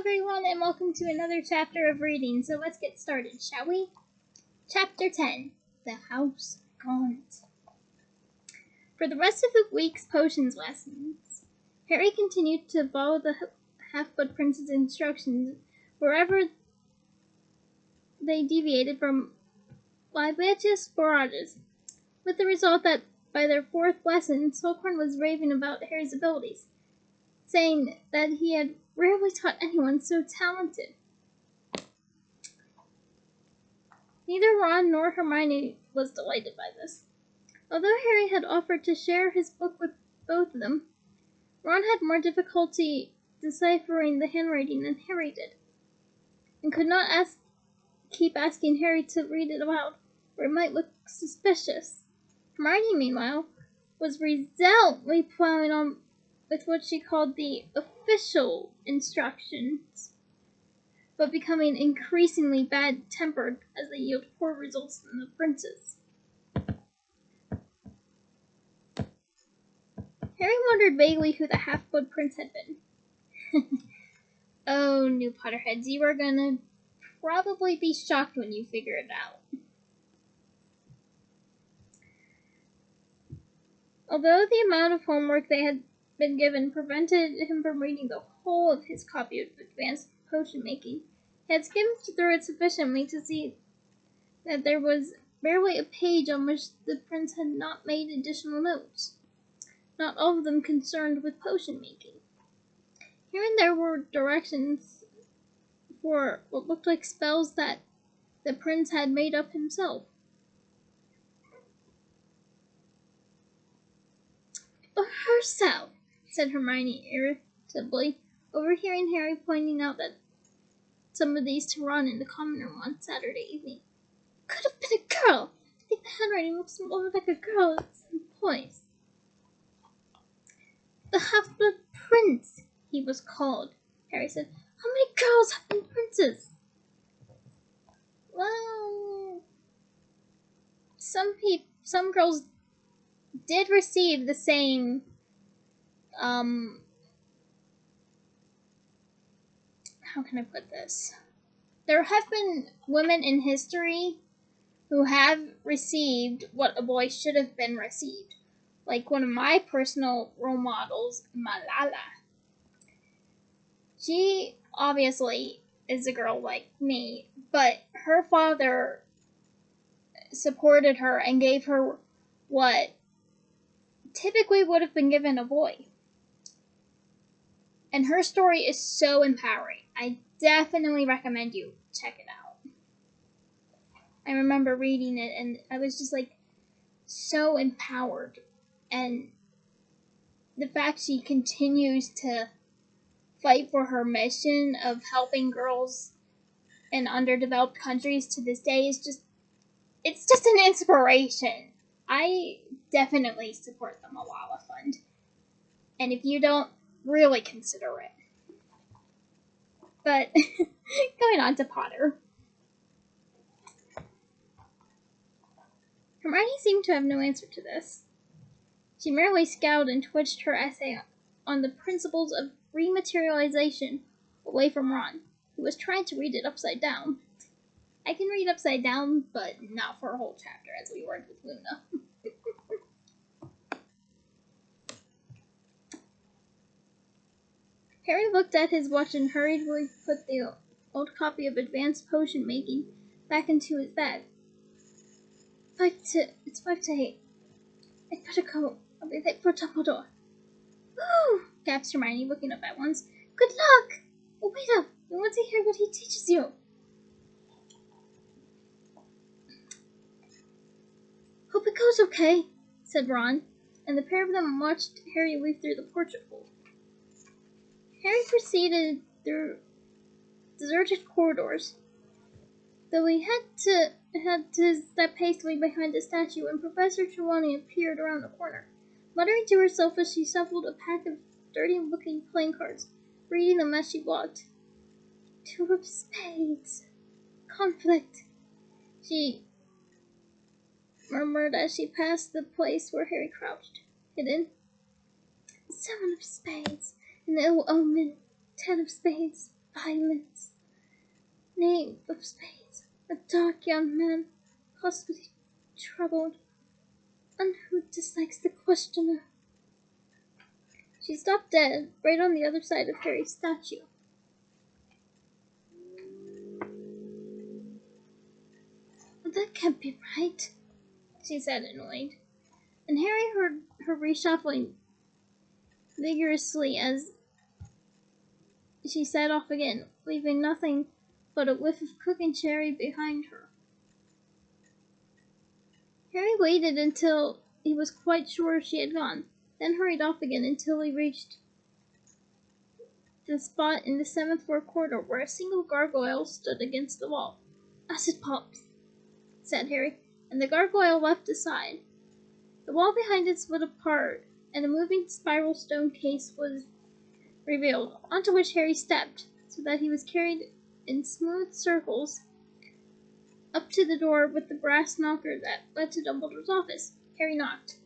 everyone, and welcome to another chapter of reading. So let's get started, shall we? Chapter 10, The House Gaunt. For the rest of the week's potions lessons, Harry continued to follow the Half-Blood Prince's instructions wherever they deviated from libetius forages, with the result that by their fourth lesson, Slughorn was raving about Harry's abilities, saying that he had rarely taught anyone so talented. Neither Ron nor Hermione was delighted by this. Although Harry had offered to share his book with both of them, Ron had more difficulty deciphering the handwriting than Harry did, and could not keep asking Harry to read it aloud, or it might look suspicious. Hermione, meanwhile, was resolutely plowing on with what she called the official instructions, but becoming increasingly bad-tempered as they yielded poor results from the princes. Harry wondered vaguely who the Half-Blood Prince had been. Oh, new Potterheads, you are gonna probably be shocked when you figure it out. Although the amount of homework they had been given prevented him from reading the whole of his copy of Advanced Potion Making, he had skimmed through it sufficiently to see that there was barely a page on which the prince had not made additional notes, not all of them concerned with potion making. Here and there were directions for what looked like spells that the prince had made up himself. Herself, said Hermione irritably, overhearing Harry pointing out that some of these to Ron in the common room on Saturday evening. Could have been a girl. I think the handwriting looks more like a girl at some points. The Half-Blood Prince, he was called, Harry said. How many girls have been princes? Well, some girls did receive the same, how can I put this? There have been women in history who have received what a boy should have been received. Like one of my personal role models, Malala. She obviously is a girl like me, but her father supported her and gave her what typically would have been given a boy. And her story is so empowering. I definitely recommend you check it out. I remember reading it and I was just like so empowered. And the fact she continues to fight for her mission of helping girls in underdeveloped countries to this day is it's just an inspiration. I definitely support the Malala Fund. And if you don't, really consider it. But, going on to Potter. Hermione seemed to have no answer to this. She merely scowled and twitched her essay on the principles of rematerialization away from Ron, who was trying to read it upside down. I can read upside down, but not for a whole chapter, as we worked with Luna. Harry looked at his watch and hurriedly put the old copy of Advanced Potion Making back into his bag. It's 5 to 8. I'd better go. I'll be late for Dumbledore. Woo! Gasped Hermione, looking up at once. Good luck! Oh, wait up! We want to hear what he teaches you. Hope it goes okay, said Ron, and the pair of them watched Harry leave through the portrait hole. Harry proceeded through deserted corridors, though he had to step hastily behind a statue when Professor Trelawney appeared around the corner, muttering to herself as she shuffled a pack of dirty-looking playing cards, reading them as she walked. 2 of spades. Conflict, she murmured as she passed the place where Harry crouched, hidden. 7 of spades. An ill omen. 10 of spades. violence. Knave of spades, a dark young man, possibly troubled, and who dislikes the questioner. She stopped dead, right on the other side of Harry's statue. That can't be right, she said, annoyed. And Harry heard her reshuffling vigorously as she set off again, leaving nothing but a whiff of cooking sherry behind her. Harry waited until he was quite sure she had gone, then hurried off again until he reached the spot in the 7th floor corridor where a single gargoyle stood against the wall. "Acid pops," said Harry, and the gargoyle leapt aside. The wall behind it split apart, and a moving spiral stone case was revealed, onto which Harry stepped, so that he was carried in smooth circles up to the door with the brass knocker that led to Dumbledore's office. Harry knocked.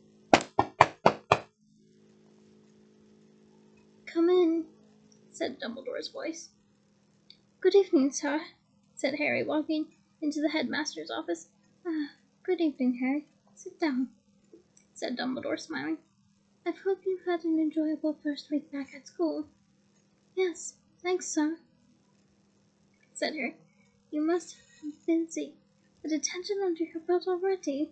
"Come in," said Dumbledore's voice. "Good evening, sir," said Harry, walking into the headmaster's office. Good evening, Harry. Sit down," said Dumbledore, smiling. "I hope you've had an enjoyable first week back at school." "Yes, thanks, sir," said Harry. "You must have been busy. A detention under your belt already."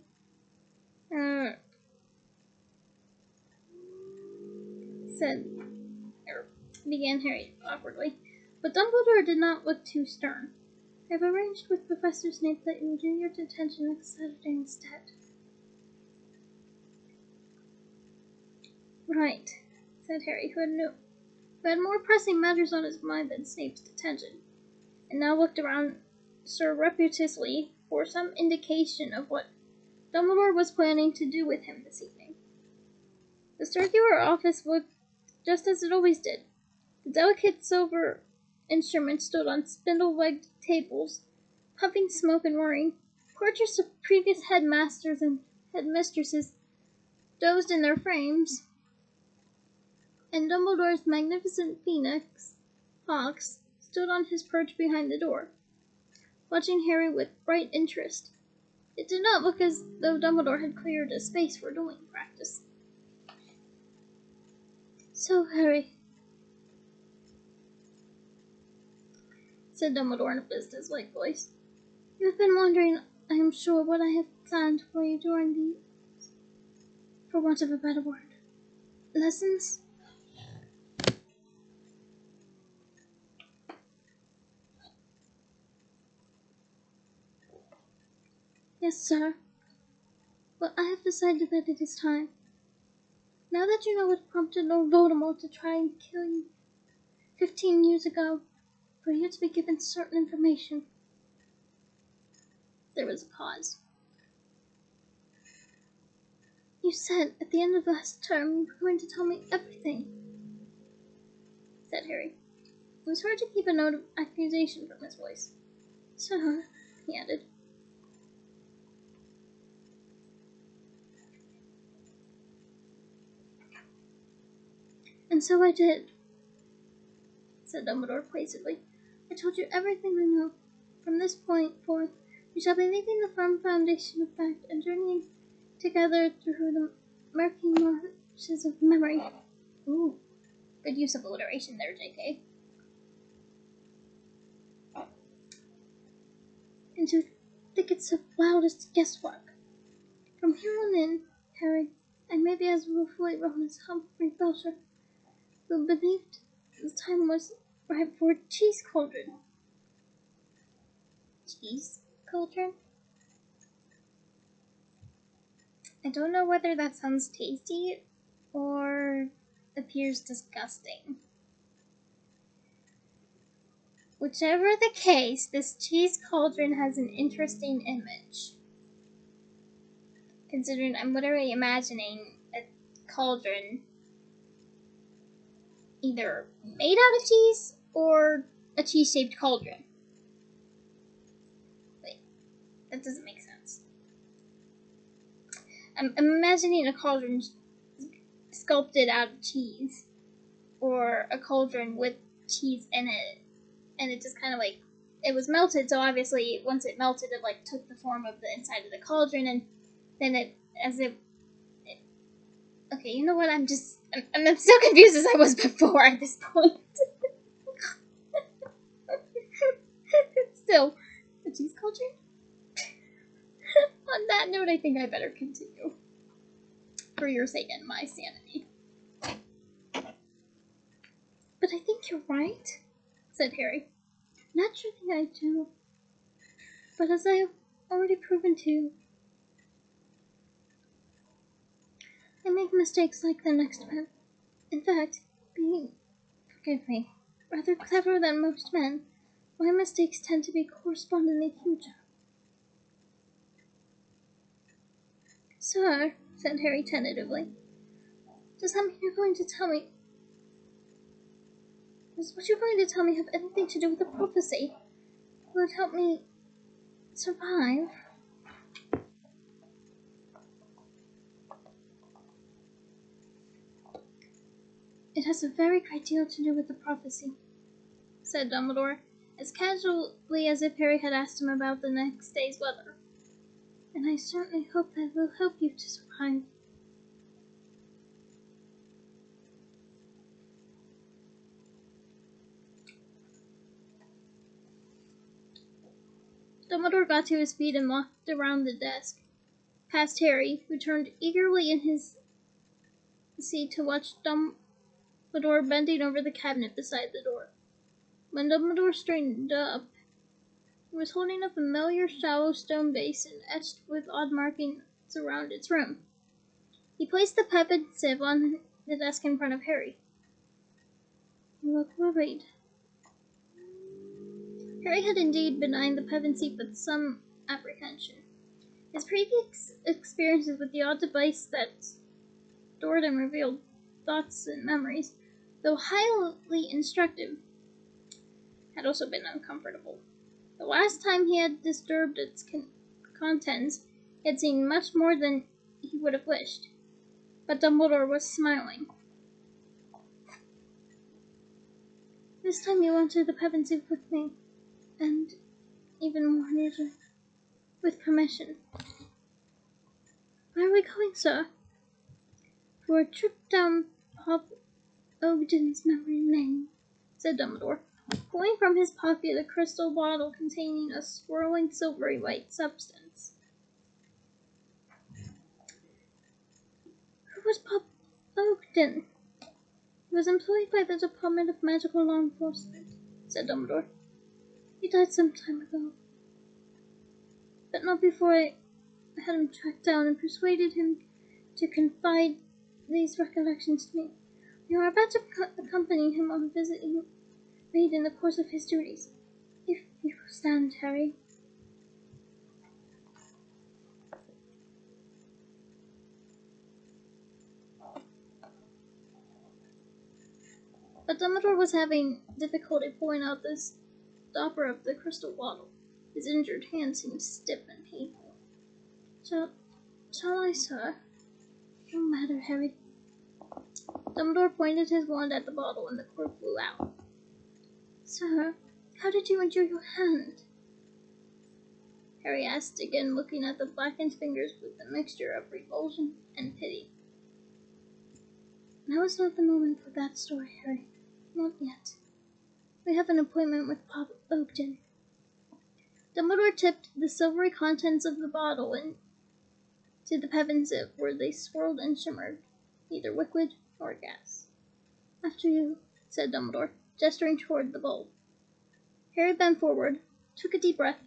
Began Harry awkwardly. But Dumbledore did not look too stern. "I've arranged with Professor Snape that you will do your detention next Saturday instead." "Right," said Harry, who had more pressing matters on his mind than Snape's detention, and now looked around surreptitiously for some indication of what Dumbledore was planning to do with him this evening. The circular office looked just as it always did. The delicate silver instruments stood on spindle-legged tables, puffing smoke and whirring. Portraits of previous headmasters and headmistresses dozed in their frames, and Dumbledore's magnificent phoenix, Fawkes, stood on his perch behind the door, watching Harry with bright interest. It did not look as though Dumbledore had cleared a space for dueling practice. "So, Harry," said Dumbledore in a business-like voice, "you have been wondering, I am sure, what I have planned for you during the, for want of a better word, lessons?" "Yes, sir. Well, I have decided that it is time. Now that you know what prompted Lord Voldemort to try and kill you 15 years ago, for you to be given certain information." There was a pause. "You said at the end of last term you were going to tell me everything," said Harry. It was hard to keep a note of accusation from his voice. "So," he added, "and so I did," said Dumbledore placidly. "I told you everything I know. From this point forth, we shall be leaving the firm foundation of fact and journeying together through the murky marshes of memory." Ooh, good use of alliteration there, J.K. "Into thickets of wildest guesswork. From here on in, Harry, I may be as willfully wrong as Humphrey Belcher, who believed the time was ripe for a cheese cauldron." Cheese cauldron? I don't know whether that sounds tasty or appears disgusting. Whichever the case, this cheese cauldron has an interesting image. Considering I'm literally imagining a cauldron either made out of cheese or a cheese-shaped cauldron. Wait, that doesn't make sense. I'm imagining a cauldron sculpted out of cheese, or a cauldron with cheese in it and it just kind of like, it was melted, so obviously once it melted, it like took the form of the inside of the cauldron, and then okay, you know what, I'm still confused as I was before at this point. Still, a cheese cauldron? On that note, I think I better continue. For your sake and my sanity. But I think you're right, said Harry. Naturally I do. But as I have already proven to you, I make mistakes like the next man. In fact, being, forgive me, rather cleverer than most men, my mistakes tend to be correspondingly huger. Sir, said Harry tentatively, does that mean you're going to tell me? Does what you're going to tell me have anything to do with the prophecy? Will it help me survive? It has a very great deal to do with the prophecy, said Dumbledore, as casually as if Harry had asked him about the next day's weather. And I certainly hope that will help you to survive. Dumbledore got to his feet and walked around the desk, past Harry, who turned eagerly in his seat to watch Dumbledore bending over the cabinet beside the door. When Dumbledore straightened up, he was holding a familiar shallow stone basin etched with odd markings around its rim. He placed the pepin sieve on the desk in front of Harry. You look worried. Harry had indeed been eyeing the pepin sieve with some apprehension. His previous experiences with the odd device that stored and revealed thoughts and memories, though highly instructive, had also been uncomfortable. The last time he had disturbed its contents, he had seen much more than he would have wished. But Dumbledore was smiling. This time you enter the pepin sieve with me, and even more nearly, with permission. Where are we going, sir? For a trip down Pop Ogden's memory lane, said Dumbledore, pulling from his pocket a crystal bottle containing a swirling silvery white substance. Who was Pop Ogden? He was employed by the Department of Magical Law Enforcement, said Dumbledore. He died some time ago. But not before I had him tracked down and persuaded him to confide these recollections to me. We are about to accompany him on a visit he made in the course of his duties. If you will stand, Harry. But Dumbledore was having difficulty pulling out the stopper of the crystal bottle. His injured hand seemed stiff and painful. Shall I, sir? No matter, Harry. Dumbledore pointed his wand at the bottle and the cord flew out. Sir, how did you injure your hand? Harry asked again, looking at the blackened fingers with a mixture of revulsion and pity. Now is not the moment for that story, Harry. Not yet. We have an appointment with Pop Ogden. Dumbledore tipped the silvery contents of the bottle into the pepin sieve, where they swirled and shimmered, neither liquid nor gas. After you, said Dumbledore, gesturing toward the bulb. Harry bent forward, took a deep breath,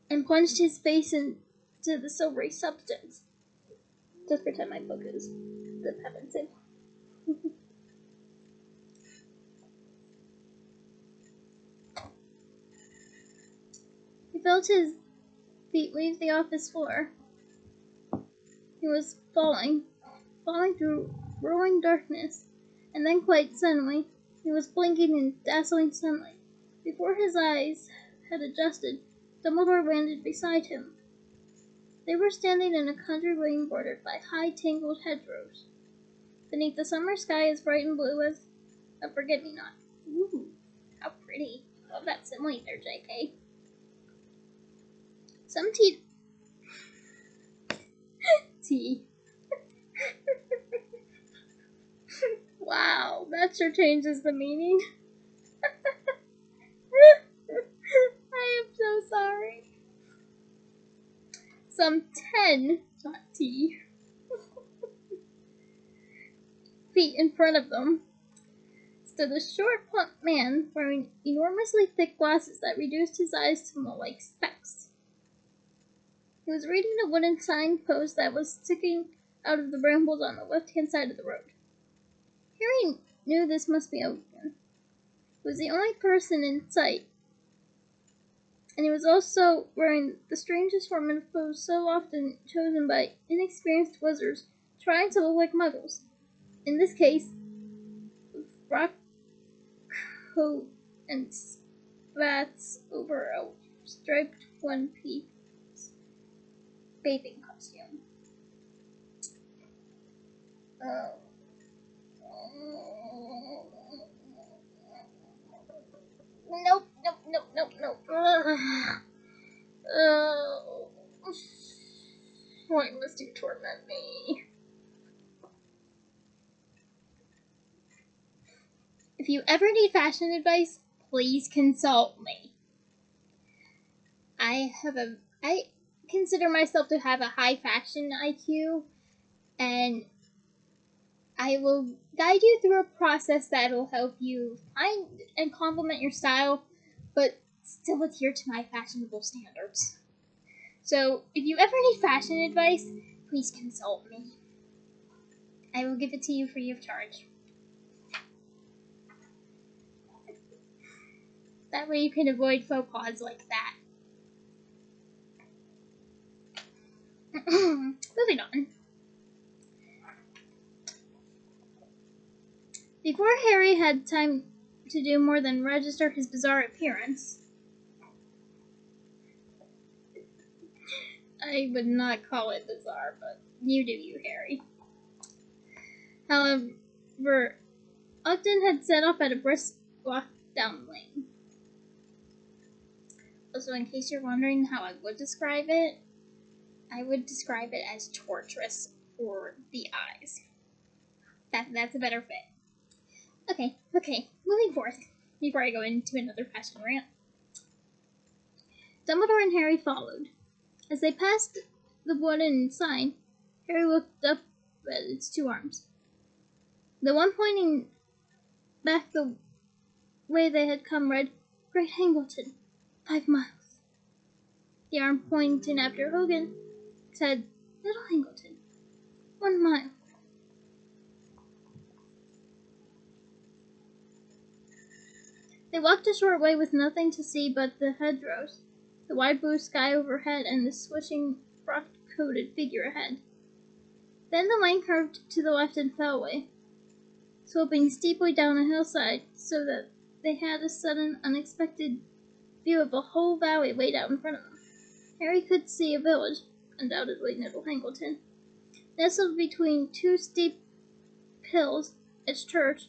and plunged his face into the silvery substance. Just pretend my book is the pepin sieve. He felt his feet leave the office floor. He was falling through growing darkness, and then quite suddenly, he was blinking in dazzling sunlight. Before his eyes had adjusted, Dumbledore landed beside him. They were standing in a country lane bordered by high, tangled hedgerows, beneath a summer sky as bright and blue as a forget-me-not. Ooh, how pretty. Love that simile there, JK. Some tea. Tea. Wow, that sure changes the meaning. I am so sorry. Some 10, not tea, feet in front of them stood a short, plump man wearing enormously thick glasses that reduced his eyes to more like specks. He was reading a wooden signpost that was sticking out of the brambles on the left-hand side of the road. Harry knew this must be Owen. He was the only person in sight, and he was also wearing the strangest form of clothes so often chosen by inexperienced wizards trying to look like muggles. In this case, frock coat and spats over a striped one-piece bathing costume. Nope. Why must you torment me? If you ever need fashion advice, please consult me. I consider myself to have a high fashion IQ, and I will guide you through a process that will help you find and complement your style, but still adhere to my fashionable standards. So, if you ever need fashion advice, please consult me. I will give it to you free of charge. That way you can avoid faux pas like that. Moving on. Before Harry had time to do more than register his bizarre appearance, I would not call it bizarre, but you do you, Harry. However, Ogden had set off at a brisk walk down the lane. Also, in case you're wondering how I would describe it, I would describe it as torturous for the eyes. That's a better fit. Okay, moving forth, before I go into another fashion rant. Dumbledore and Harry followed. As they passed the wooden sign, Harry looked up at its two arms. The one pointing back the way they had come read, Great Hangleton, 5 miles. The arm pointing after Hogan said, Little Hangleton, 1 mile. They walked a short way with nothing to see but the hedgerows, the wide blue sky overhead, and the swishing, frock-coated figure ahead. Then the lane curved to the left and fell away, sloping steeply down a hillside, so that they had a sudden, unexpected view of a whole valley laid out in front of them. Harry could see a village, undoubtedly Little Hangleton, nestled between 2 steep hills, its church,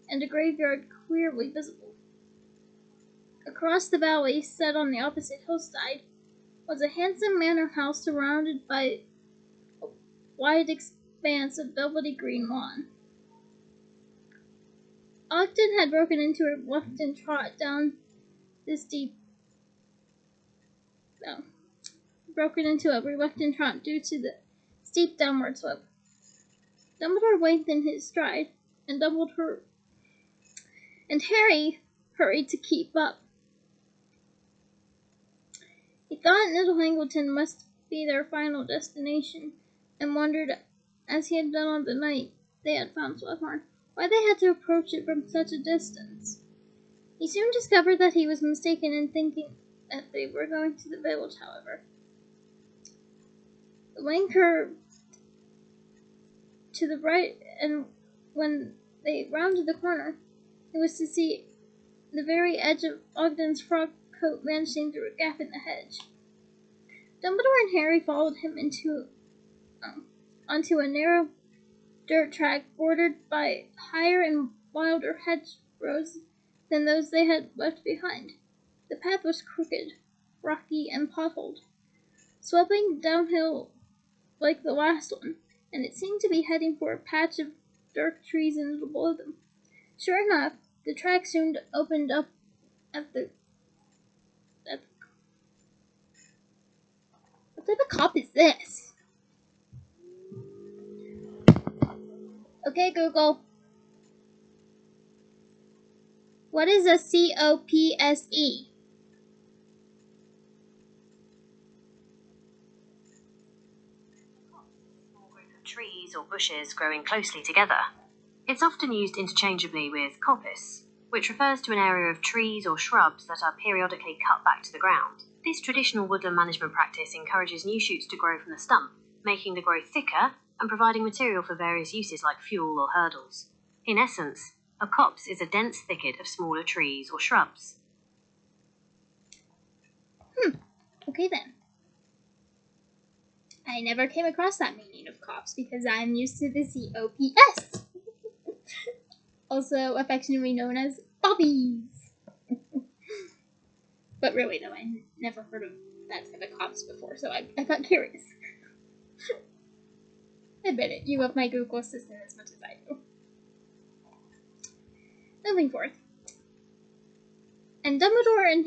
and a graveyard clearly visible. Across the valley, set on the opposite hillside, was a handsome manor house surrounded by a wide expanse of velvety green lawn. Ogden had broken into a reluctant trot due to the steep downward slope. Dumbledore lengthened his stride, and Harry hurried to keep up. He thought Little Hangleton must be their final destination, and wondered, as he had done on the night they had found Slughorn, why they had to approach it from such a distance. He soon discovered that he was mistaken in thinking that they were going to the village, however. The lane curved to the right, and when they rounded the corner, it was to see the very edge of Ogden's frock coat vanishing through a gap in the hedge. Dumbledore and Harry followed him onto a narrow dirt track bordered by higher and wilder hedgerows than those they had left behind. The path was crooked, rocky, and potholed, sloping downhill like the last one, and it seemed to be heading for a patch of dark trees in the middle below them. Sure enough, the track soon opened up at the... What type of cop is this? Okay, Google. What is a COPSE? Small group of trees or bushes growing closely together. It's often used interchangeably with coppice, which refers to an area of trees or shrubs that are periodically cut back to the ground. This traditional woodland management practice encourages new shoots to grow from the stump, making the growth thicker and providing material for various uses like fuel or hurdles. In essence, a copse is a dense thicket of smaller trees or shrubs. Okay then. I never came across that meaning of cops because I'm used to the COPS. Also affectionately known as bobbies. But really though, I never heard of that type of cops before, so I got curious. Admit it, you love my Google Assistant as much as I do. Moving forth. And Dumbledore and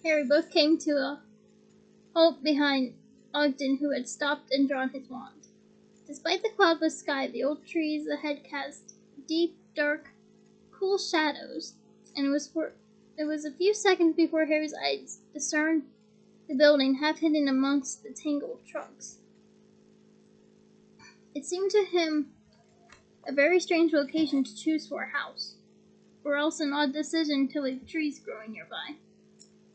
Harry both came to a halt behind Ogden, who had stopped and drawn his wand. Despite the cloudless sky, the old trees ahead cast deep, dark, cool shadows, and it was a few seconds before Harry's eyes discerned the building half hidden amongst the tangle of trunks. It seemed to him a very strange location to choose for a house, or else an odd decision to leave trees growing nearby,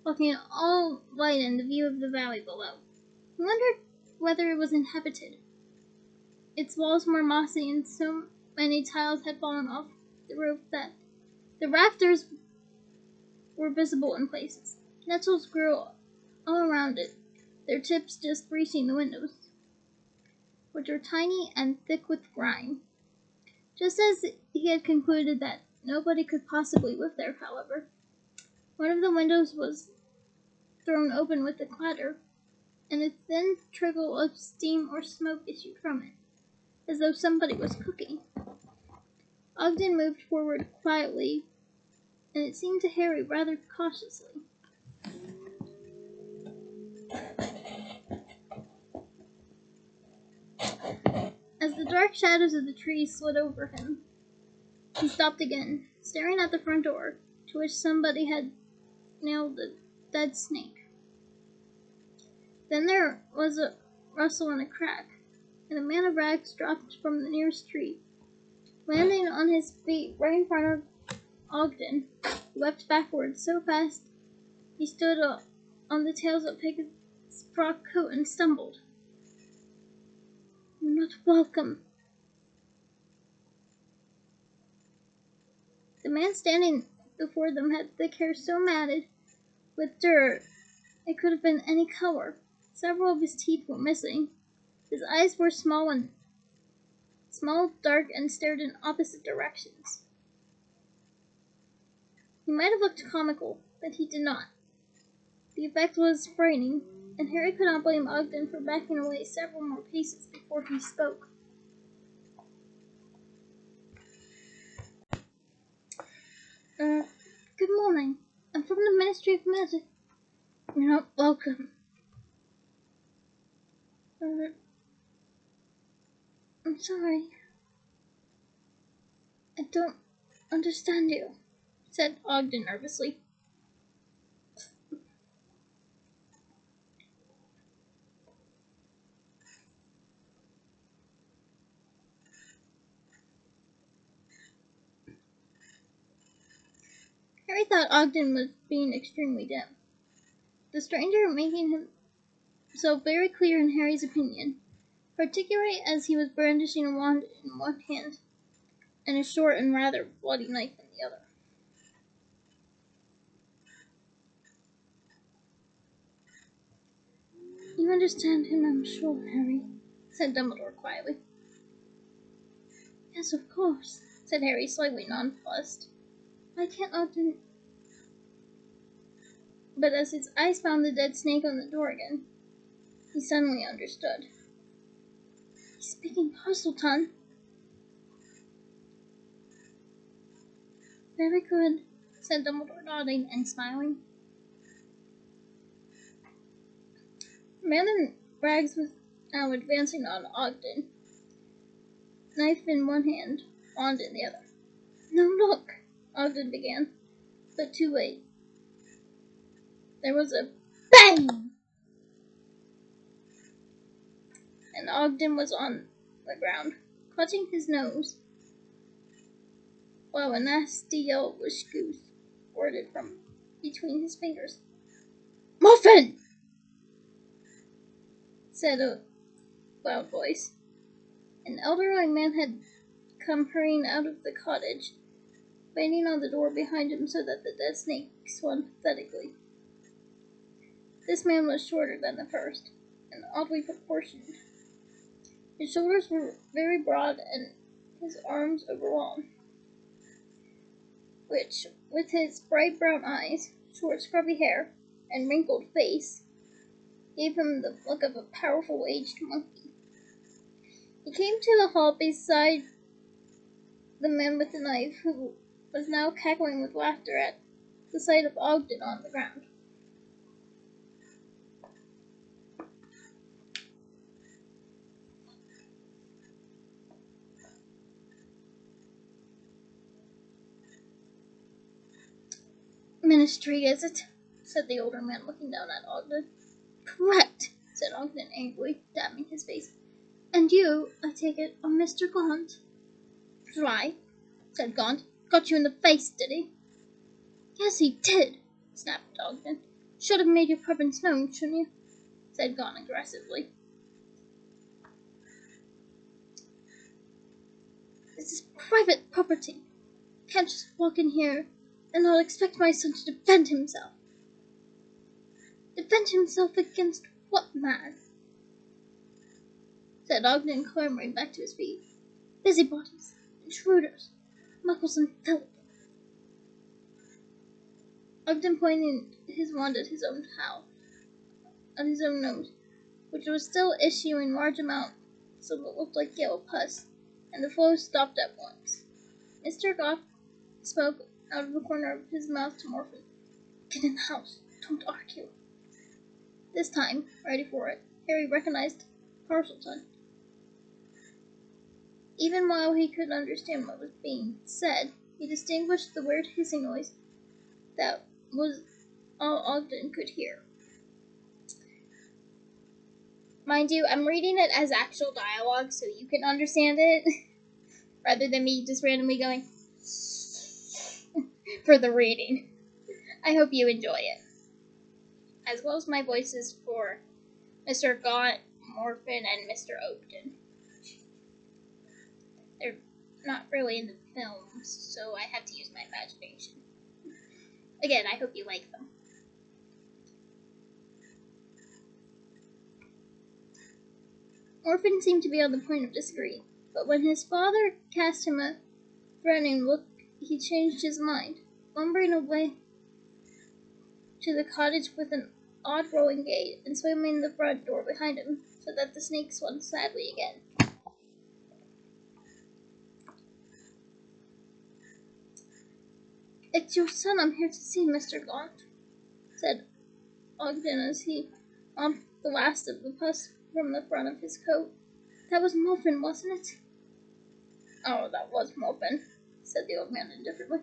blocking all light and the view of the valley below. He wondered whether it was inhabited. Its walls were mossy and so many tiles had fallen off the roof that the rafters were visible in places. Nettles grew all around it, their tips just reaching the windows, which were tiny and thick with grime. Just as he had concluded that nobody could possibly live there, however, one of the windows was thrown open with a clatter, and a thin trickle of steam or smoke issued from it, as though somebody was cooking. Ogden moved forward quietly, and it seemed to Harry rather cautiously. As the dark shadows of the trees slid over him, he stopped again, staring at the front door, to which somebody had nailed a dead snake. Then there was a rustle and a crack, and a man of rags dropped from the nearest tree, landing on his feet right in front of Ogden, who leapt backwards so fast he stood on the tails of his frock coat and stumbled. "You're not welcome." The man standing before them had thick hair so matted with dirt it could have been any color. Several of his teeth were missing. His eyes were small, dark, and stared in opposite directions. He might have looked comical, but he did not. The effect was frightening, and Harry could not blame Ogden for backing away several more paces before he spoke. Good morning. I'm from the Ministry of Magic. You're not welcome. I'm sorry. I don't understand you, said Ogden nervously. Harry thought Ogden was being extremely dim, the stranger making himself very clear in Harry's opinion, particularly as he was brandishing a wand in one hand and a short and rather bloody knife in the other. You understand him, I'm sure, Harry, said Dumbledore quietly. Yes, of course, said Harry, slightly nonplussed. I can't Ogden. But as his eyes found the dead snake on the door again, he suddenly understood. He's speaking Parselton. Very good, said Dumbledore, nodding and smiling. The man in rags was now advancing on Ogden, knife in one hand, wand in the other. No, look, Ogden began, but too late. There was a bang, and Ogden was on the ground, clutching his nose, while a nasty yellowish goose squirted from between his fingers. Muffin! Said a loud voice. An elderly man had come hurrying out of the cottage, banging on the door behind him so that the dead snake swung pathetically. This man was shorter than the first, and oddly proportioned. His shoulders were very broad and his arms overlong, which, with his bright brown eyes, short scrubby hair, and wrinkled face, gave him the look of a powerful aged monkey. He came to the hall beside the man with the knife, who was now cackling with laughter at the sight of Ogden on the ground. Ministry, is it? Said the older man, looking down at Ogden. Correct, said Ogden angrily, dabbing his face. And you, I take it, are Mr. Gaunt? Try, said Gaunt. Got you in the face, did he? Yes, he did, snapped Ogden. Should have made your presence known, shouldn't you? Said Gaunt aggressively. This is private property. Can't just walk in here and not expect my son to defend himself. Defend himself against what, man? Said Ogden, clambering back to his feet. Busybodies, intruders, muggles and filth. Ogden pointed his wand at his own nose, which was still issuing large amounts of what looked like yellow pus, and the flow stopped at once. Mr. Goff spoke out of the corner of his mouth to Morphin. Get in the house. Don't argue. This time, ready for it, Harry recognized Parselton. Even while he could understand what was being said, he distinguished the weird hissing noise that was all Ogden could hear. Mind you, I'm reading it as actual dialogue so you can understand it, rather than me just randomly going for the reading. I hope you enjoy it. As well as my voices for Mr. Gaunt, Morphin, and Mr. Ogden. They're not really in the films, so I have to use my imagination. Again, I hope you like them. Morphin seemed to be on the point of disagreeing, but when his father cast him a threatening look, he changed his mind, lumbering away to the cottage with an odd rolling gait and slamming the front door behind him so that the snake swung sadly again. It's your son I'm here to see, Mr. Gaunt, said Ogden as he mopped the last of the pus from the front of his coat. That was Morphin, wasn't it? Oh, that was Morphin, said the old man indifferently.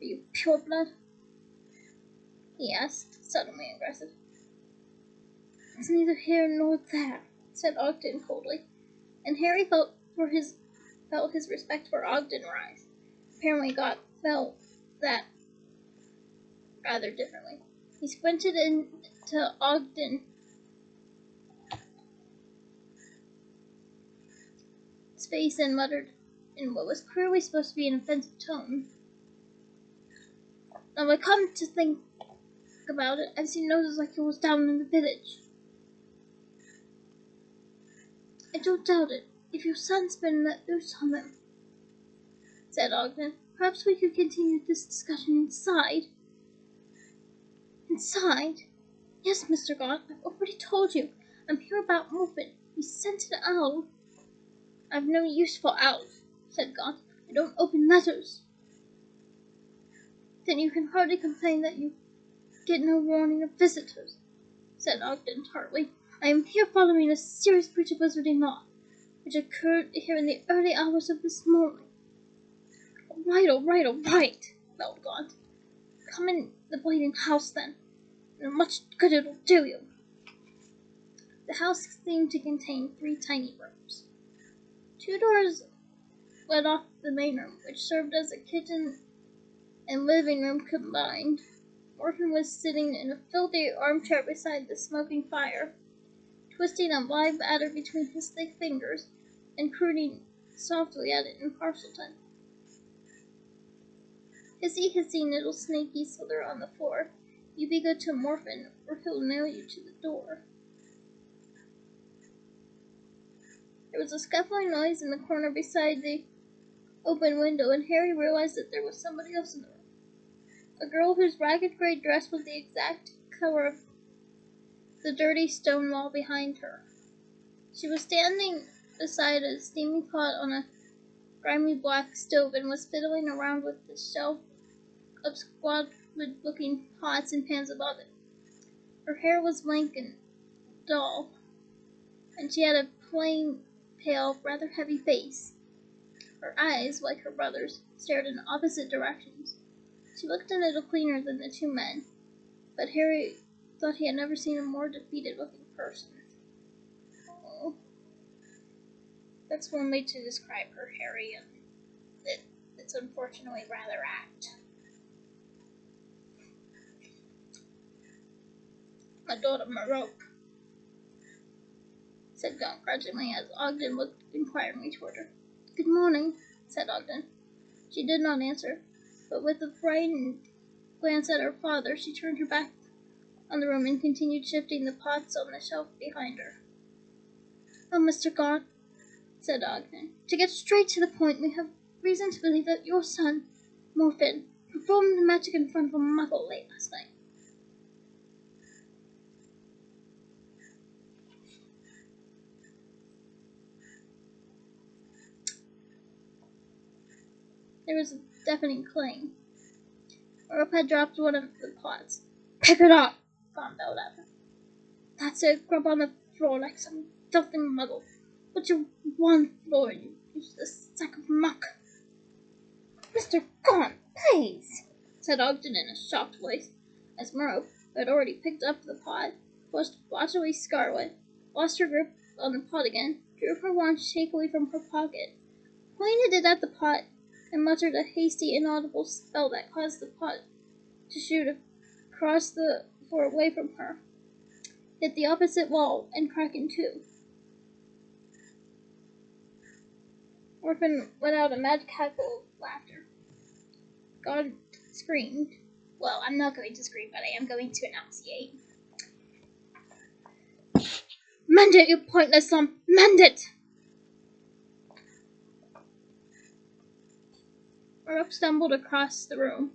Are you pure blood? He asked, suddenly aggressive. It's neither here nor there, said Ogden coldly, and Harry felt his respect for Ogden rise. Apparently felt that rather differently. He squinted into Ogden's face and muttered in what was clearly supposed to be an offensive tone. Now I come to think about it, I've seen noses like yours down in the village. I don't doubt it, if your son's been let loose on them, said Ogden. Perhaps we could continue this discussion inside. Inside? Yes, Mr. God, I've already told you. I'm here about Morphin. He sent an owl. I've no use for owls, said God. I don't open letters. Then you can hardly complain that you get no warning of visitors, said Ogden tartly. I am here following a serious breach of wizarding law, which occurred here in the early hours of this morning. All right, bellowed God. Come in the bleeding house, then, and much good it'll do you. The house seemed to contain 3 tiny rooms. 2 doors led off the main room, which served as a kitchen and living room combined. Morphin was sitting in a filthy armchair beside the smoking fire, twisting a live adder between his thick fingers and crooning softly at it in Parselton. Hissy, hissy, little snaky, slither on the floor. You be good to Morphin, or he'll nail you to the door. There was a scuffling noise in the corner beside the open window, and Harry realized that there was somebody else in the room. A girl whose ragged gray dress was the exact color of the dirty stone wall behind her. She was standing beside a steaming pot on a grimy black stove and was fiddling around with the shelf of squalid-looking pots and pans above it. Her hair was lank and dull, and she had a plain, pale, rather heavy face. Her eyes, like her brother's, stared in opposite directions. She looked a little cleaner than the 2 men, but Harry thought he had never seen a more defeated-looking person. Oh, that's one way to describe her, Harry, and it's unfortunately rather apt. My daughter Maroke, said Gaunt grudgingly as Ogden looked inquiringly toward her. Good morning, said Ogden. She did not answer, but with a frightened glance at her father, she turned her back on the room and continued shifting the pots on the shelf behind her. Oh, Mr. God, said Ogden, to get straight to the point, we have reason to believe that your son, Morphin, performed the magic in front of a muggle late last night. There was a deafening clang. Rope had dropped one of the pots. Pick it up, Gaunt bellowed at her. That's it, grub on the floor like some filthy muggle. What you want, Lord, you useless sack of muck. Mr. Gaunt, please, said Ogden in a shocked voice, as Murrow, who had already picked up the pot, flushed blotchily scarlet, lost her grip on the pot again, drew her wand shakily from her pocket, pointed it at the pot, and muttered a hasty, inaudible spell that caused the pot to shoot across the floor away from her, hit the opposite wall, and crack in 2. Morphin let out a mad cackle of laughter. God screamed. Well, I'm not going to scream, but I am going to enunciate. Mend it, you pointless lump! Mend it! Rope stumbled across the room.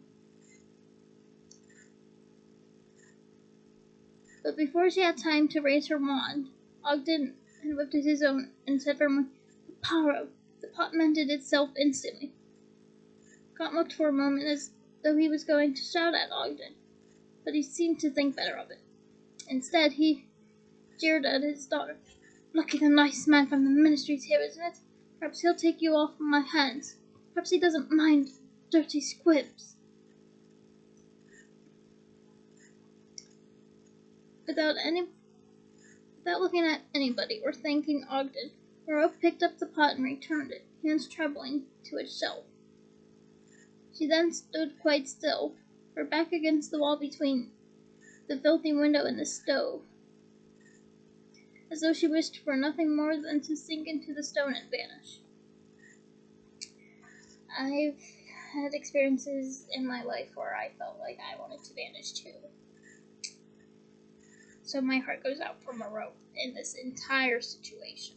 But before she had time to raise her wand, Ogden had lifted his own and said firmly, Paro! The pot mended itself instantly. Gaunt looked for a moment as though he was going to shout at Ogden, but he seemed to think better of it. Instead, he jeered at his daughter. Lucky the nice man from the ministry's here, isn't it? Perhaps he'll take you off my hands. Perhaps he doesn't mind dirty squibs. Without looking at anybody or thanking Ogden, Moreau picked up the pot and returned it, hands trembling, to its shelf. She then stood quite still, her back against the wall between the filthy window and the stove, as though she wished for nothing more than to sink into the stone and vanish. I've had experiences in my life where I felt like I wanted to vanish too. So my heart goes out for Moreau in this entire situation.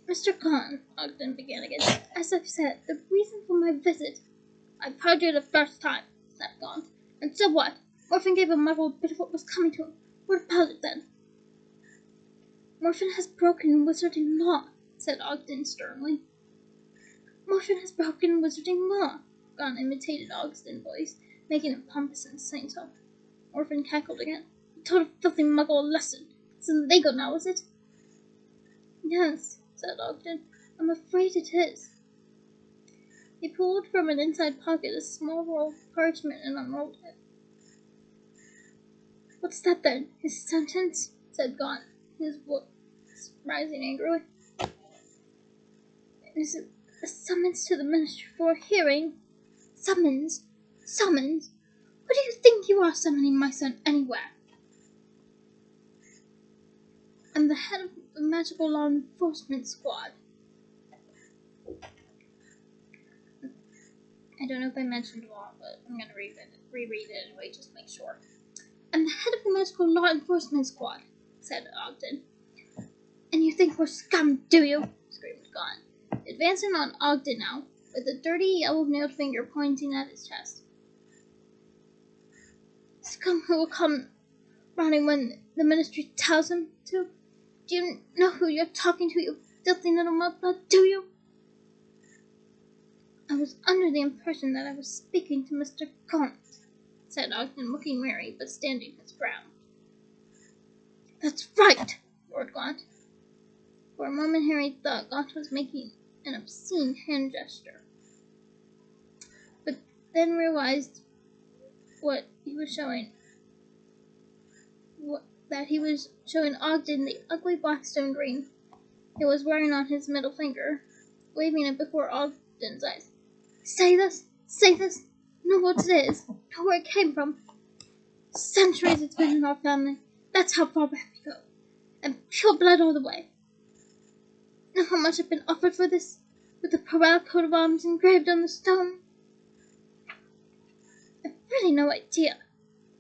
Mr. Khan, Ogden began again, as I've said, the reason for my visit. I've heard you the first time, snapped Gaunt. And so what? Morphin gave a muffled bit of what was coming to him. What about it, then? Morphin has broken wizarding law, said Ogden sternly. Morphin has broken wizarding law, Gaunt imitated Ogden's voice, making it pompous and saying so. Morphin cackled again. He taught a filthy muggle a lesson. It's illegal now, is it? Yes, said Ogden. I'm afraid it is. He pulled from an inside pocket a small roll of parchment and unrolled it. What's that, then? His sentence? Said Gaunt, his voice rising angrily. Is it a summons to the ministry for a hearing? Summons? Summons? Who do you think you are summoning my son anywhere? I'm the head of the magical law enforcement squad. I don't know if I mentioned law, but I'm going to reread it anyway, just to make sure. I'm the head of the magical law enforcement squad, said Ogden. And you think we're scum, do you? Screamed Gaunt, advancing on Ogden now, with a dirty yellow-nailed finger pointing at his chest. Scum who will come running when the ministry tells him to? Do you know who you're talking to, you filthy little mudblood, do you? I was under the impression that I was speaking to Mr. Gaunt, said Ogden, looking weary, but standing his ground. That's right, roared Gaunt. For a moment Harry thought Gaunt was making an obscene hand gesture, but then realized that he was showing Ogden the ugly black stone ring he was wearing on his middle finger, waving it before Ogden's eyes. Say this, know what it is, know where it came from. Centuries it's been in our family, that's how far back we go, and pure blood all the way. Know how much I've been offered for this, with the Perel coat of arms engraved on the stone? I've really no idea,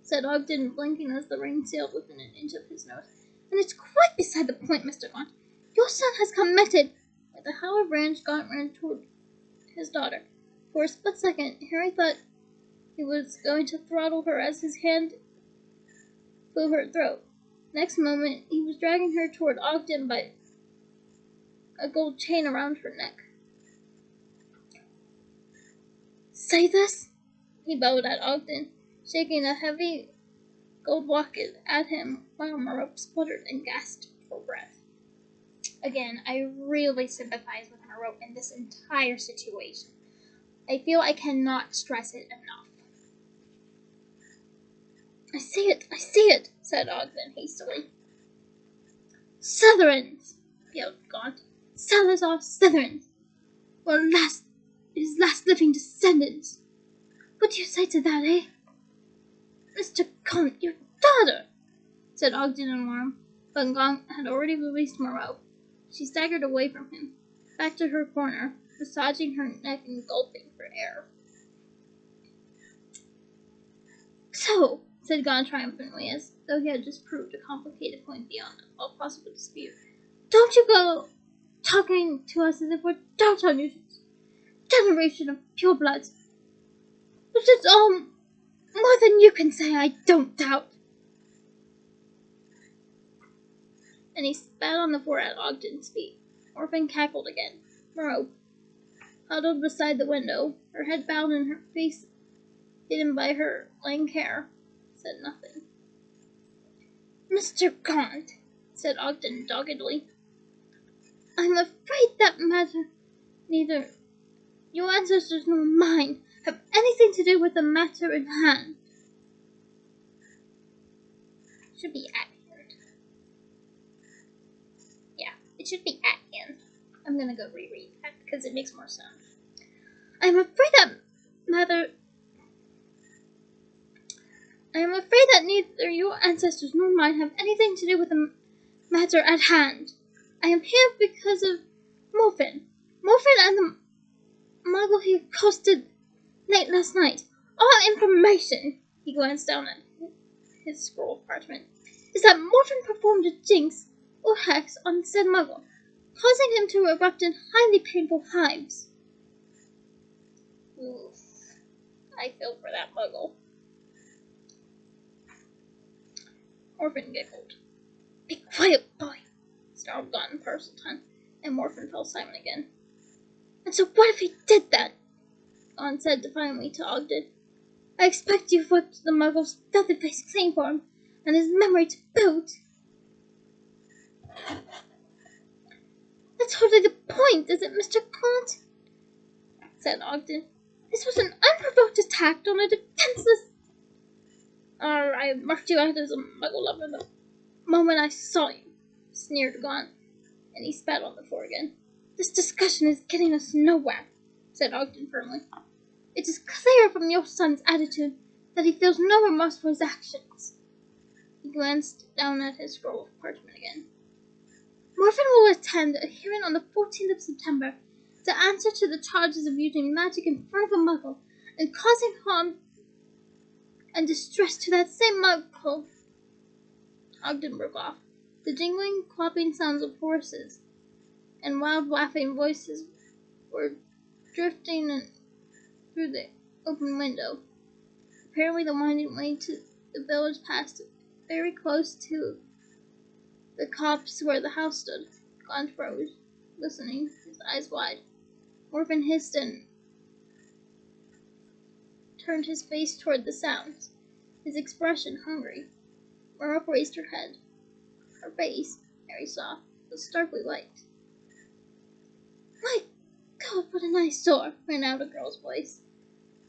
said Ogden, blinking as the ring sailed within an inch of his nose. And it's quite beside the point, Mr. Gaunt. Your son has committed. With a howl of rage, Gaunt ran toward his daughter. For a split second, Harry thought he was going to throttle her as his hand flew her throat. Next moment, he was dragging her toward Ogden by a gold chain around her neck. Say this? He bellowed at Ogden, shaking a heavy gold locket at him while Merope spluttered and gasped for breath. Again, I really sympathize with Merope in this entire situation. I feel I cannot stress it enough. I see it, said Ogden hastily. Slytherins, yelled Gaunt. Salazar Slytherins. His last living descendants. What do you say to that, eh? Mr. Gaunt, your daughter, said Ogden in alarm, but Gaunt had already released Merope. She staggered away from him, back to her corner, massaging her neck and gulping for air. So, said Gaunt triumphantly, as though he had just proved a complicated point beyond all possible dispute, don't you go talking to us as if we're dirt on your generation of purebloods. Which is all more than you can say, I don't doubt. And he spat on the floor at Ogden's feet. Orphan cackled again. Merope, huddled beside the window, her head bowed and her face hidden by her lank hair, said nothing. Mr. Gaunt, said Ogden doggedly, I'm afraid that matter neither your ancestors nor mine have anything to do with the matter in hand. Should be at hand. Yeah, it should be at hand. I'm gonna go reread that because it makes more sense. I'm afraid neither your ancestors nor mine have anything to do with the matter at hand. I am here because of Morphin. Morphin and the muggle he accosted late last night. All information, he glanced down at his scroll of parchment, is that Morphin performed a jinx or hex on said muggle. causing him to erupt in highly painful hives. Oof. I feel for that muggle. Morphin giggled. Be quiet, boy, snarled Gon and Parselton, and Morphin fell silent again. And so what if he did that? Gon said defiantly to Ogden. I expect you've wiped the muggle's filthy face clean for him, and his memory to boot. That's hardly the point, is it, Mr. Gaunt? Said Ogden. This was an unprovoked attack on a defenseless... I marked you out as a muggle lover the moment I saw you, sneered Gaunt, and he spat on the floor again. This discussion is getting us nowhere, said Ogden firmly. It is clear from your son's attitude that he feels no remorse for his actions. He glanced down at his scroll of parchment again. Morphin will attend a hearing on the 14th of September to answer to the charges of using magic in front of a muggle and causing harm and distress to that same muggle. Ogden broke off. The jingling, clopping sounds of horses and wild laughing voices were drifting through the open window. Apparently the winding way to the village passed very close to the copse where the house stood. Gon froze, listening, his eyes wide. Morphin hissed and turned his face toward the sounds, his expression hungry. Merle raised her head. Her face, Harry saw, was starkly white. My God, what an eyesore! Ran out a girl's voice,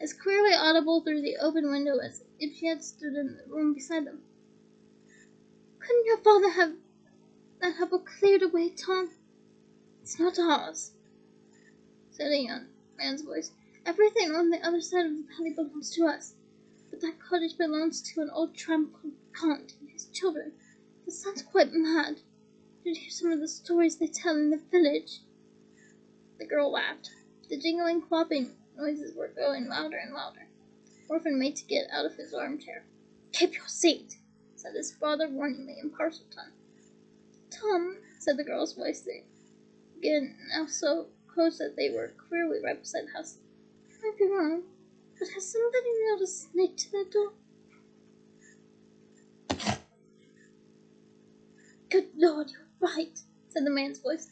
as clearly audible through the open window as if she had stood in the room beside them. Couldn't your father have that hubble cleared away, Tom? It's not ours, said a young man's voice. Everything on the other side of the valley belongs to us, but that cottage belongs to an old tramp called Gaunt and his children. The son's quite mad. You should hear some of the stories they tell in the village. The girl laughed. The jingling, clopping noises were growing louder and louder. Morphin made to get out of his armchair. Keep your seat, said his father warningly in Parselton. Tom, said the girl's voice again, now so close that they were clearly right beside the house. I might be wrong, but has somebody nailed a snake to that door? Good Lord, you're right, said the man's voice.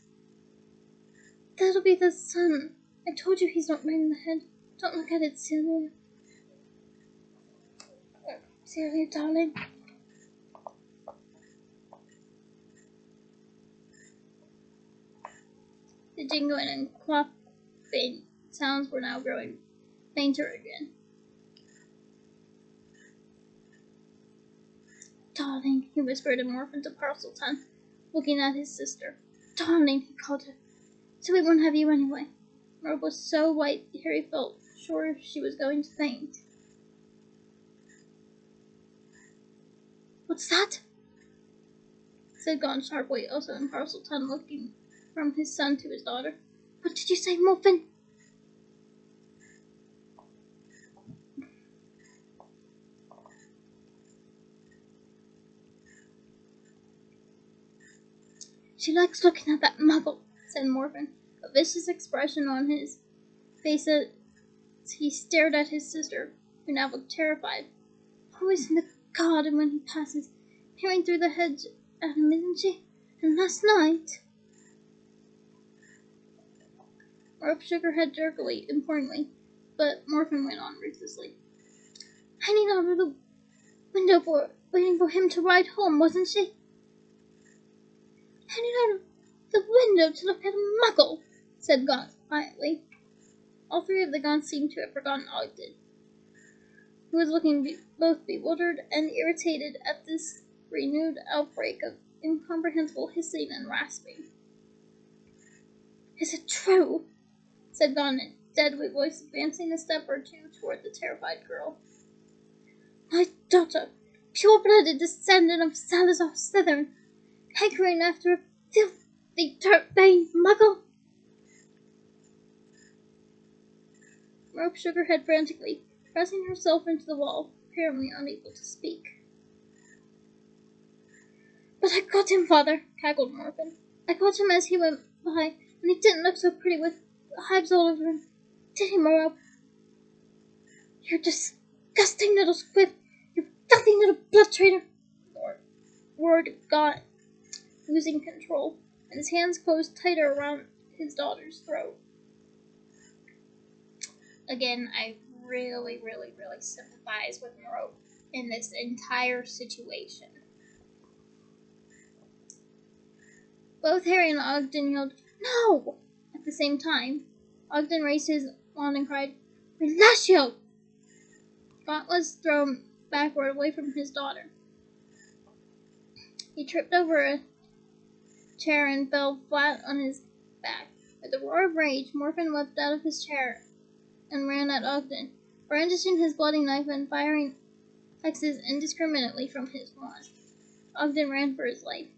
That'll be the sun. I told you he's not right in the head. Don't look at it, Celia. Celia, darling. The jingling and clopping sounds were now growing fainter again. Darling, he whispered in Morphin to Parselton, looking at his sister. Darling, he called her. So we won't have you anyway. Her robe was so white, Harry felt sure she was going to faint. What's that? Said Gon sharply, also in Parselton, looking from his son to his daughter. What did you say, Morphin? She likes looking at that muggle, said Morphin, a vicious expression on his face as he stared at his sister, who now looked terrified. Always in the garden when he passes, peering through the hedge at him, isn't she? And last night... Rope shook her head jerkily, importantly, but Morphin went on ruthlessly. Hanging out of the window waiting for him to ride home, wasn't she? Hanging out of the window to look at a muggle, said Gaunt quietly. All three of the Gaunts seemed to have forgotten Ogden, who was looking both bewildered and irritated at this renewed outbreak of incomprehensible hissing and rasping. Is it true? Said Gaunt in a deadly voice, advancing a step or two toward the terrified girl. My daughter, pure-blooded descendant of Salazar Slytherin, hankering after a filthy, dirt-stained muggle? Rope shook her head frantically, pressing herself into the wall, apparently unable to speak. But I got him, father, cackled Morphin. I got him as he went by, and he didn't look so pretty with hives all over him. Did he, Moreau? You're disgusting little squib! You filthy little blood traitor! Roared God, losing control, and his hands closed tighter around his daughter's throat. Again, I really, really, really sympathize with Moreau in this entire situation. Both Harry and Ogden yelled, "No!" at the same time. Ogden raised his wand and cried, "Relatio!" Gaunt was thrown backward away from his daughter. He tripped over a chair and fell flat on his back. With a roar of rage, Morphin leapt out of his chair and ran at Ogden, brandishing his bloody knife and firing hexes indiscriminately from his wand. Ogden ran for his life.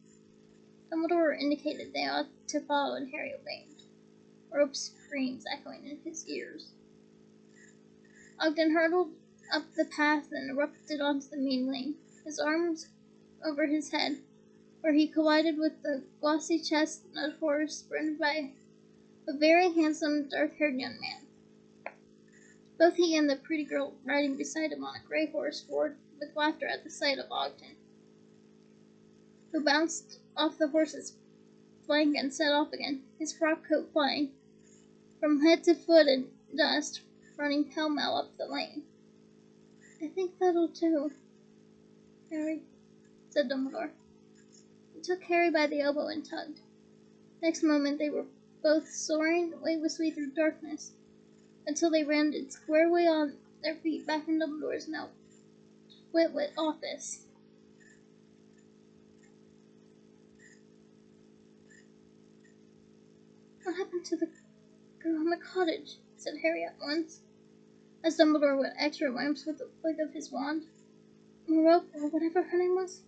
Dumbledore indicated they ought to follow, and Harry obeyed, Rope's screams echoing in his ears. Ogden hurtled up the path and erupted onto the main lane, his arms over his head, where he collided with the glossy chestnut horse ridden by a very handsome, dark-haired young man. Both he and the pretty girl riding beside him on a gray horse roared with laughter at the sight of Ogden, who bounced off the horse's flank and set off again, his frock coat flying from head to foot in dust, running pell-mell up the lane. "I think that'll do, Harry," said Dumbledore. He took Harry by the elbow and tugged. Next moment they were both soaring weightlessly through darkness, until they landed squarely on their feet back in Dumbledore's now lit office. "What happened to the girl in the cottage?" said Harry at once, as Dumbledore lit extra lamps with the flick of his wand. "Moreau, or whatever her name was?"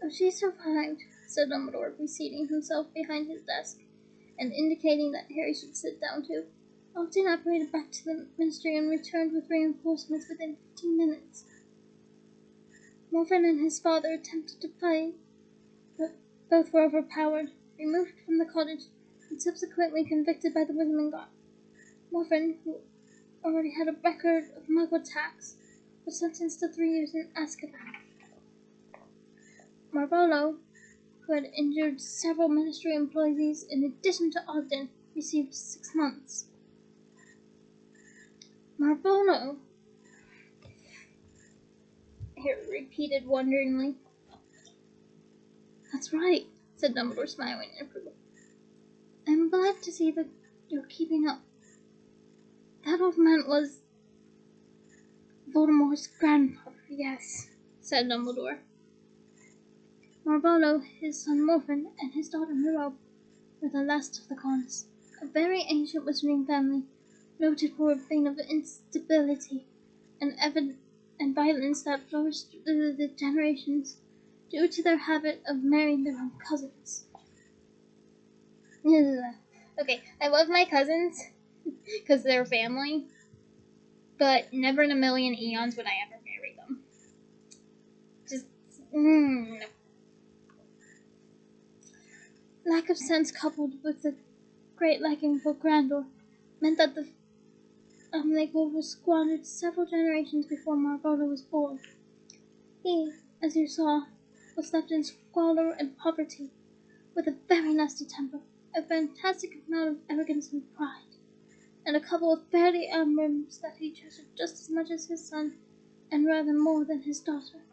"Oh, she survived," said Dumbledore, reseating himself behind his desk, and indicating that Harry should sit down too. Ogden operated back to the Ministry and returned with reinforcements within 15 minutes. Morphin and his father attempted to fight, but both were overpowered, removed from the cottage, and subsequently convicted by the Wizengamot. Morphin, who already had a record of Muggle attacks, was sentenced to 3 years in Azkaban. Marvolo, who had injured several Ministry employees in addition to Ogden, received 6 months. "Marvolo?" Harry repeated wonderingly. "That's right," said Dumbledore, smiling in approval. "I'm glad to see that you're keeping up. That old man was Voldemort's grandfather, yes," said Dumbledore. "Marvolo, his son Morphin, and his daughter Moreau were the last of the Cons, a very ancient wizarding family, noted for a vein of instability and violence that flourished through the generations, due to their habit of marrying their own cousins." Ugh. Okay, I love my cousins, because they're family, but never in a million eons would I ever marry them. Just, no. Lack of sense coupled with the great liking for grandeur meant that the family gold was squandered several generations before Marvolo was born. He, as you saw, was left in squalor and poverty, with a very nasty temper, a fantastic amount of arrogance and pride, and a couple of fairly emblems that he treasured just as much as his son, and rather more than his daughter.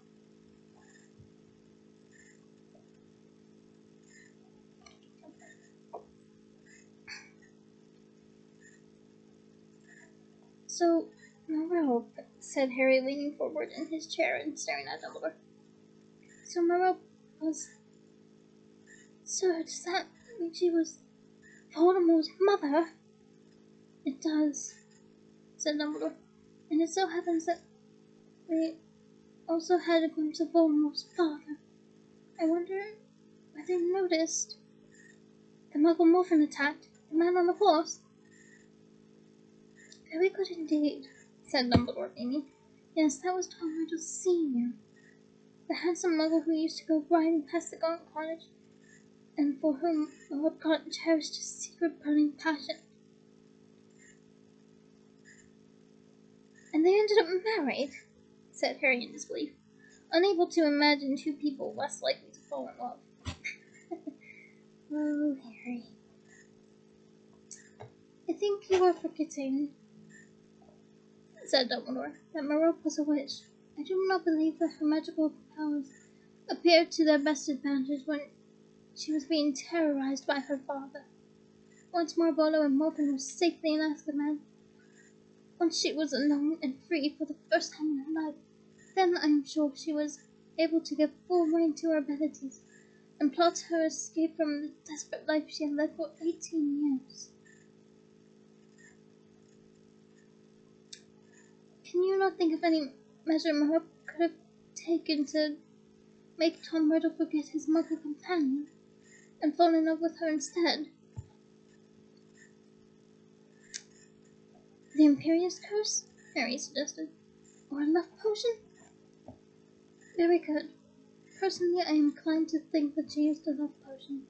"So, Moreau," said Harry, leaning forward in his chair and staring at Dumbledore. "So Moreau was... So does that mean she was Voldemort's mother?" "It does," said Dumbledore. "And it so happens that we also had a glimpse of Voldemort's father. I wonder whether you noticed the Muggle Morphin attacked the man on the horse." "Very good indeed," said Dumbledore, beaming. "Yes, that was Tom Riddle Senior, the handsome Muggle who used to go riding past the Gaunt Cottage and for whom Lord God cherished a secret burning passion. And they ended up married, said Harry in disbelief, unable to imagine two people less likely to fall in love. Oh, Harry. I think you are forgetting, said Dumbledore, that Merope was a witch. I do not believe that her magical powers appeared to their best advantage when she was being terrorized by her father. Once Marvolo and Morphin were safely in Azkaban, once she was alone and free for the first time in her life, then I am sure she was able to give full rein to her abilities and plot her escape from the desperate life she had led for 18 years. Can you not think of any measure Merope could have taken to make Tom Riddle forget his muggle companion and fall in love with her instead? The Imperious Curse? Harry suggested. Or a love potion? Very good. Personally, I am inclined to think that she used a love potion.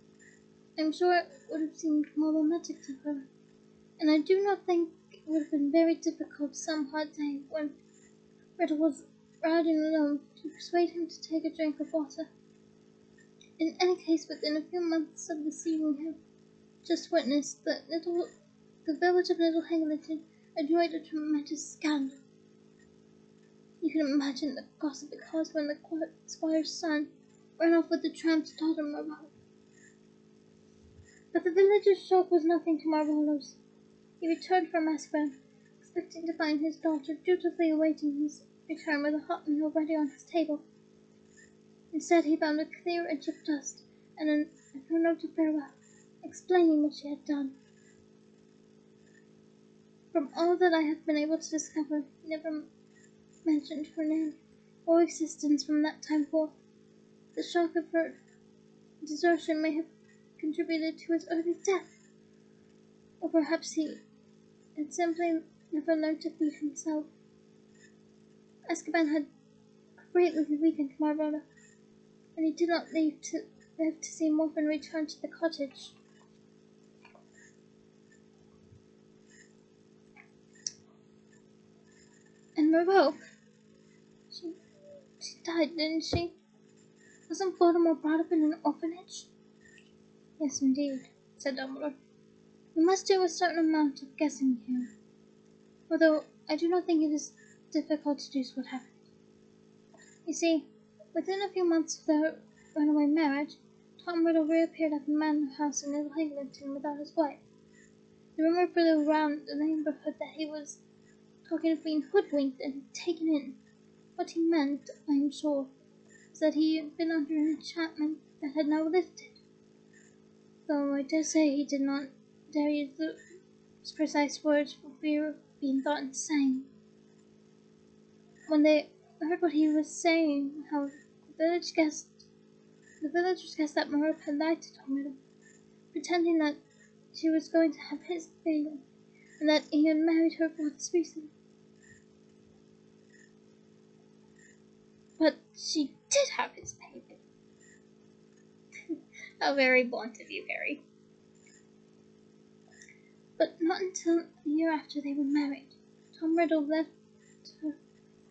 I am sure it would have seemed more romantic to her, and I do not think it would have been very difficult some hot day when Riddle was riding alone to persuade him to take a drink of water. In any case, within a few months of the scene we have just witnessed, the village of Little Hangleton enjoyed a tremendous scandal. You can imagine the gossip it caused when the squire's son ran off with the tramp's daughter Marvolo. But the villagers' shock was nothing to Marvolo's. He returned from Azkaban, expecting to find his daughter dutifully awaiting his return with a hot meal ready on his table. Instead, he found a clear edge of dust and a note of farewell, explaining what she had done. From all that I have been able to discover, he never mentioned her name or existence from that time forth. The shock of her desertion may have contributed to his early death, or perhaps he had simply never learned to feed himself. Azkaban had greatly weakened Marvolo, and he did not live to see Morphin return to the cottage. And Merope, she died, didn't she? Wasn't Voldemort brought up in an orphanage? Yes, indeed, said Dumbledore. We must do a certain amount of guessing here, although I do not think it is difficult to deduce what happened. You see, within a few months of their runaway marriage, Tom Riddle reappeared at the manor house in Little Hangleton without his wife. The rumor flew around the neighborhood that he was talking of being hoodwinked and taken in. What he meant, I am sure, was that he had been under an enchantment that had now lifted, though I dare say he did not dare use those precise words for fear of being thought insane. When they heard what he was saying, how the villagers guessed that Merope had lied to Tom Riddle, pretending that she was going to have his baby, and that he had married her for this reason. But she did have his baby. How very blunt of you, Harry. But not until a year after they were married. Tom Riddle left her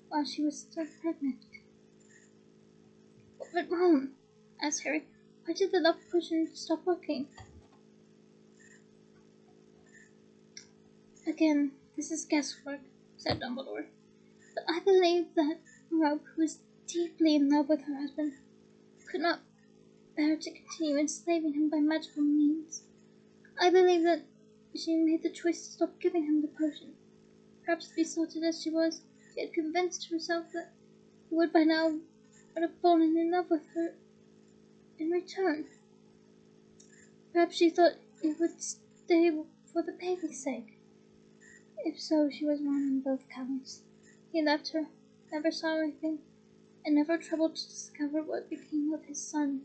while she was still pregnant. What went wrong? Asked Harry. Why did the love potion stop working? Again, this is guesswork, said Dumbledore. But I believe that Merope, who was deeply in love with her husband, could not bear to continue enslaving him by magical means. I believe that she made the choice to stop giving him the potion. Perhaps besotted as she was, she had convinced herself that he would by now have fallen in love with her in return. Perhaps she thought he would stay for the baby's sake. If so, she was wrong on both counts. He left her, never saw her again, and never troubled to discover what became of his son.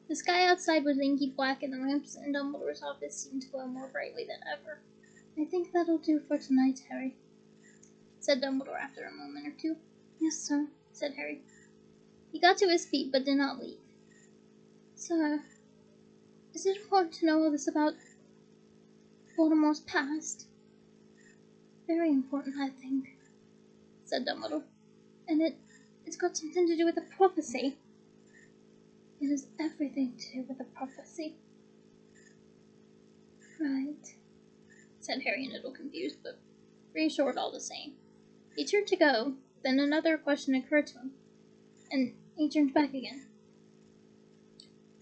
The sky outside was inky black, and the lamps in Dumbledore's office seemed to glow more brightly than ever. I think that'll do for tonight, Harry, said Dumbledore after a moment or two. Yes, sir, said Harry. He got to his feet but did not leave. Sir, is it important to know all this about Voldemort's past? Very important, I think, said Dumbledore. And it's got something to do with the prophecy. It has everything to do with the prophecy. Right, said Harry, a little confused, but reassured all the same. He turned to go, then another question occurred to him, and he turned back again.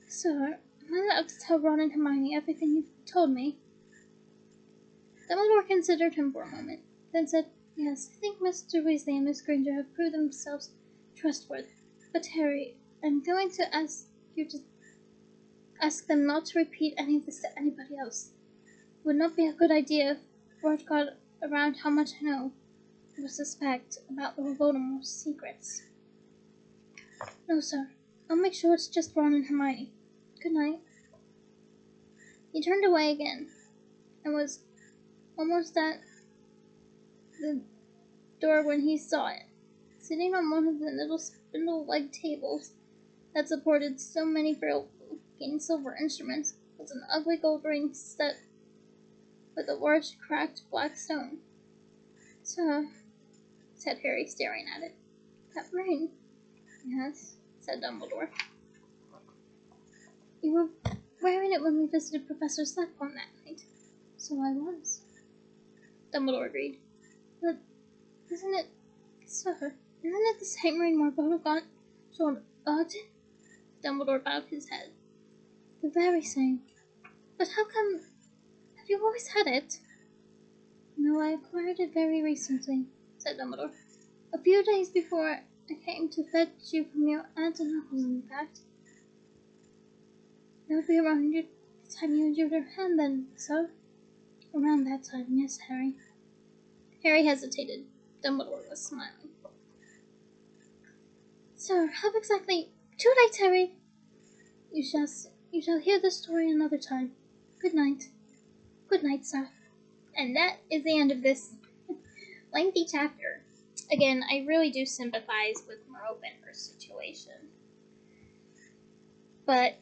Sir, am I allowed to tell Ron and Hermione everything you've told me? Dumbledore considered him for a moment, then said, Yes, I think Mr. Weasley and Miss Granger have proved themselves trustworthy. But Harry, I'm going to ask you to ask them not to repeat any of this to anybody else. It would not be a good idea if word got around how much I know or suspect about Lord Voldemort's secrets. No, sir. I'll make sure it's just Ron and Hermione. Good night. He turned away again, and was almost at the door when he saw it. Sitting on one of the little spindle-legged tables that supported so many frail-looking silver instruments was an ugly gold ring set with a large cracked black stone. Sir, said Harry, staring at it. That ring? Yes, said Dumbledore. You were wearing it when we visited Professor Slughorn that night. So I was. Dumbledore agreed. But isn't it, sir, isn't it the same ring Margot got Lord Ogden? Dumbledore bowed his head. The very same. But how come, have you always had it? No, I acquired it very recently, said Dumbledore. A few days before I came to fetch you from your aunt and uncle's, in fact. That would be around the time you injured your hand then, sir? Around that time, yes, Harry. Harry hesitated. Dumbledore was smiling. Sir, how exactly... Too late, Harry! You shall hear the story another time. Good night. Good night, sir. And that is the end of this lengthy chapter. Again, I really do sympathize with Merope and her situation. But...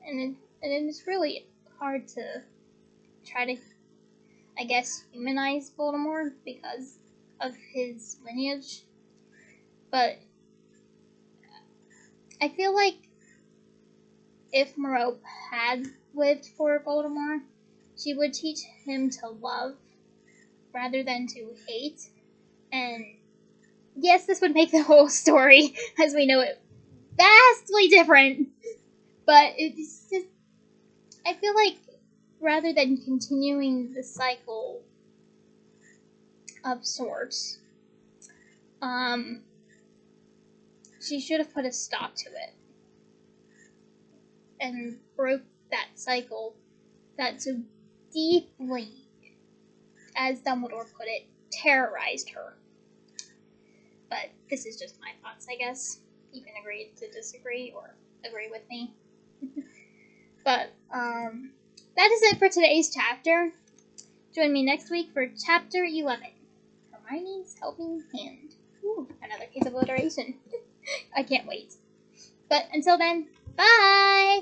And it's really hard to try to, I guess, humanize Voldemort because of his lineage. But I feel like if Merope had lived for Voldemort, she would teach him to love rather than to hate. And yes, this would make the whole story, as we know it, vastly different. But it's just, I feel like rather than continuing the cycle of sorts, she should have put a stop to it and broke that cycle that so deeply, as Dumbledore put it, terrorized her. But this is just my thoughts, I guess. You can agree to disagree or agree with me. But, that is it for today's chapter. Join me next week for Chapter 11, Hermione's Helping Hand. Ooh, another case of alliteration. I can't wait. But until then, bye!